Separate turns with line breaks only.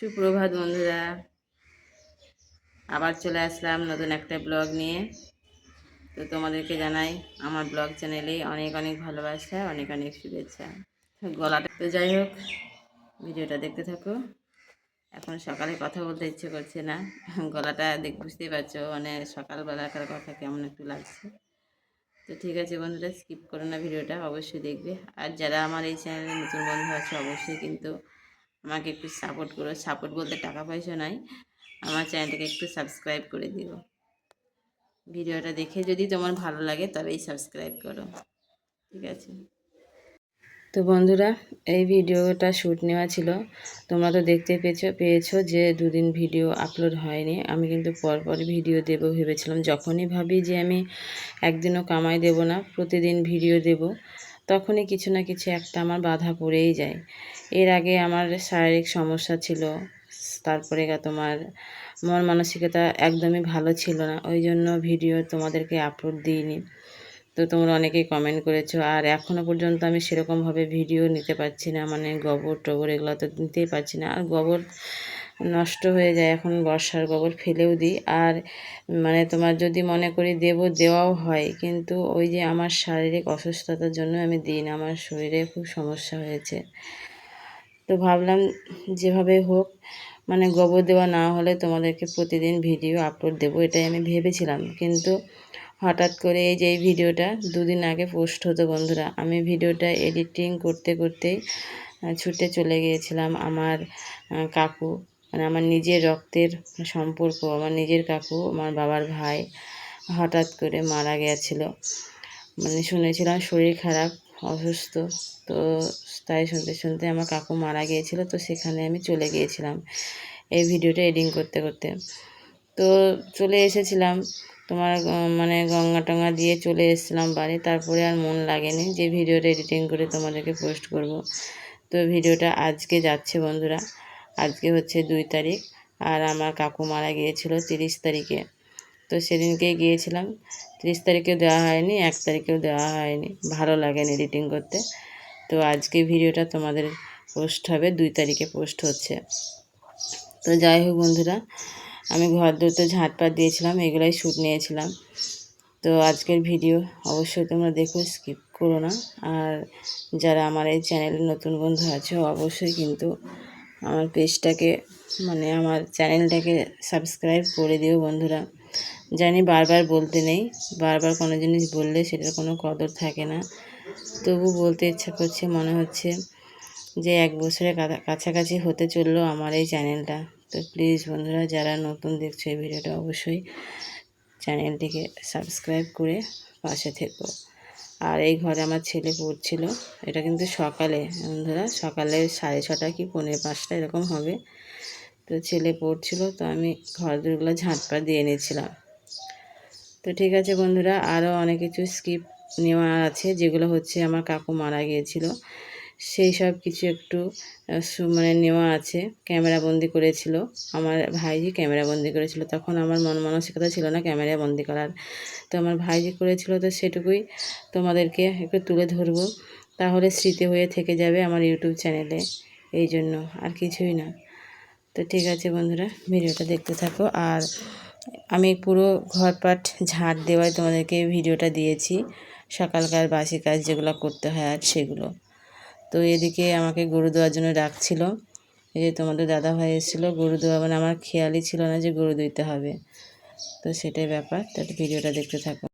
সুপ্রভাত বন্ধুরা, আবার চলে আসলাম নতুন একটা ব্লগ নিয়ে। তো তোমাদেরকে জানাই আমার ব্লগ চ্যানেলে অনেক অনেক ভালোবাসা, অনেক অনেক শুভেচ্ছা। গলাটা তো যাই হোক, ভিডিওটা দেখতে থাকো। এখন সকালে কথা বলতে ইচ্ছে করছে না, গলাটা বুঝতেই পারছো, মানে সকালবেলাকার কথা কেমন একটু লাগছে। তো ঠিক আছে বন্ধুরা, স্কিপ করো না, ভিডিওটা অবশ্যই দেখবে। আর যারা আমার এই চ্যানেলে নতুন বন্ধু আছে অবশ্যই কিন্তু আমাকে একটু সাপোর্ট করো। সাপোর্ট বলতে টাকা পয়সা নয়, আমার চ্যানেলটাকে একটু সাবস্ক্রাইব করে দিও। ভিডিওটা দেখে যদি তোমার ভালো লাগে তবেই সাবস্ক্রাইব করো, ঠিক আছে? তো বন্ধুরা, এই ভিডিওটা শ্যুট নেওয়া ছিল। তোমরা তো দেখতে পেয়েছো যে দুদিন ভিডিও আপলোড হয়নি। আমি কিন্তু পরপর ভিডিও দেব ভেবেছিলাম। যখনই ভাবি যে আমি একদিনও কামাই দেব না, প্রতিদিন ভিডিও দেব, তখনই কিছু না কিছু একটা আমার বাধা পড়েই যায়। এর আগে আমার শারীরিক সমস্যা ছিল, তারপরে তোমার মন মানসিকতা একদমই ভালো ছিল না, ওই জন্য ভিডিও তোমাদেরকে আপলোড দিইনি। তো তোমরা অনেকেই কমেন্ট করেছো, আর এখনও পর্যন্ত আমি সেরকমভাবে ভিডিও নিতে পারছি না, মানে গোবর টোবর এগুলো তো নিতেই পারছি না। আর গোবর নষ্ট হয়ে যায়, এখন বর্ষার গোবর ফেলেও দিই। আর মানে তোমার যদি মনে করি দেওয়াও হয়, কিন্তু ওই যে আমার শারীরিক অসুস্থতার জন্য আমি দিই না, আমার শরীরে খুব সমস্যা হয়েছে। তো ভাবলাম যেভাবে হোক, মানে গোবর দেওয়া না হলে তোমাদেরকে প্রতিদিন ভিডিও আপলোড দেবো, এটাই আমি ভেবেছিলাম। কিন্তু হঠাৎ করে এই যে এই ভিডিওটা দুদিন আগে পোস্ট হতো বন্ধুরা, আমি ভিডিওটা এডিটিং করতে করতেই ছুটে চলে গিয়েছিলাম। আমার কাকু, মানে আমার নিজের রক্তের সম্পর্ক, আমার নিজের কাকু, আমার বাবার ভাই হঠাৎ করে মারা গিয়েছিল। মানে শুনেছিলাম শরীর খারাপ, অসুস্থ। তো তাই শুনতে শুনতে আমার কাকু মারা গিয়েছিল, তো সেখানে আমি চলে গিয়েছিলাম এই ভিডিওটা এডিটিং করতে করতে। তো চলে এসেছিলাম তোমার মানে গঙ্গা টঙ্গা দিয়ে চলে এসেছিলাম বাড়ি। তারপরে আর মন লাগেনি যে ভিডিওটা এডিটিং করে তোমাদেরকে পোস্ট করব। তো ভিডিওটা আজকে যাচ্ছে বন্ধুরা, আজকে হচ্ছে 2 তারিখ, আর আমার কাকু মারা গিয়েছিল 30 তারিখে। তো সেদিনকেই গিয়েছিলাম, 30 তারিখেও দেওয়া হয়নি, 1 তারিখেও দেওয়া হয়নি, ভালো লাগেনি এডিটিং করতে। তো আজকে ভিডিওটা তোমাদের পোস্ট হবে, 2 তারিখে পোস্ট হচ্ছে। তো যাই হোক বন্ধুরা, আমি ঘর দৌড়তে ঝাঁটপাট দিয়েছিলাম, এগুলাই শ্যুট নিয়েছিলাম। তো আজকের ভিডিও অবশ্যই তোমরা দেখো, স্কিপ করো না। আর যারা আমার এই চ্যানেলে নতুন বন্ধু আছে অবশ্যই কিন্তু আমার পেজটাকে, মানে আমার চ্যানেলটাকে সাবস্ক্রাইব করে দিও বন্ধুরা। জানি বারবার বলতে নেই, বারবার কোনো জিনিস বললে সেটার কোনো কদর থাকে না, তবু বলতে ইচ্ছা করছে। মনে হচ্ছে যে 1 বছরের কাছাকাছি হতে চললো আমার এই চ্যানেলটা। তো প্লিজ বন্ধুরা, যারা নতুন দেখছো এই ভিডিওটা, অবশ্যই চ্যানেলটিকে সাবস্ক্রাইব করে পাশে থেকো। আর এই ঘরে আমার ছেলে পড়ছিল, এটা কিন্তু সকালে বন্ধুরা, সকালে 6:30 কি 4:45 এরকম হবে। তো ছেলে পড়ছিল, তো আমি ঘর দরগুলো ঝাঁটপাট দিয়ে নিয়েছিলাম। তো ঠিক আছে বন্ধুরা, আরও অনেক কিছু স্কিপ নেওয়া আছে, যেগুলো হচ্ছে আমার কাকু মারা গিয়েছিল সেই সব কিছু একটু মানে নেওয়া আছে। ক্যামেরাবন্দি করেছিল আমার ভাইজি, ক্যামেরাবন্দি করেছিল। তখন আমার মন মানসিকতা ছিল না ক্যামেরাবন্দি করার, তো আমার ভাইজি করেছিল। তো সেটুকুই তোমাদেরকে একটু তুলে ধরবো, তাহলে স্মৃতি হয়ে থেকে যাবে আমার ইউটিউব চ্যানেলে, এই জন্য, আর কিছুই না। তো ঠিক আছে বন্ধুরা, ভিডিওটা দেখতে থাকো। আর আমি পুরো ঘরপাট ঝাড় দেওয়ায় তোমাদেরকে ভিডিওটা দিয়েছি, সকালকার বাসি কাজ যেগুলো করতে হয় আর সেগুলো। তো এদিকে আমাকে গরু দেওয়ার জন্য ডাকছিল, এই যে তোমাদের দাদা ভাই এসেছিলো গরু দেওয়া, মানে আমার খেয়ালই ছিল না যে গরু দিতে হবে। তো সেটাই ব্যাপার, তাহলে ভিডিওটা দেখতে থাকো।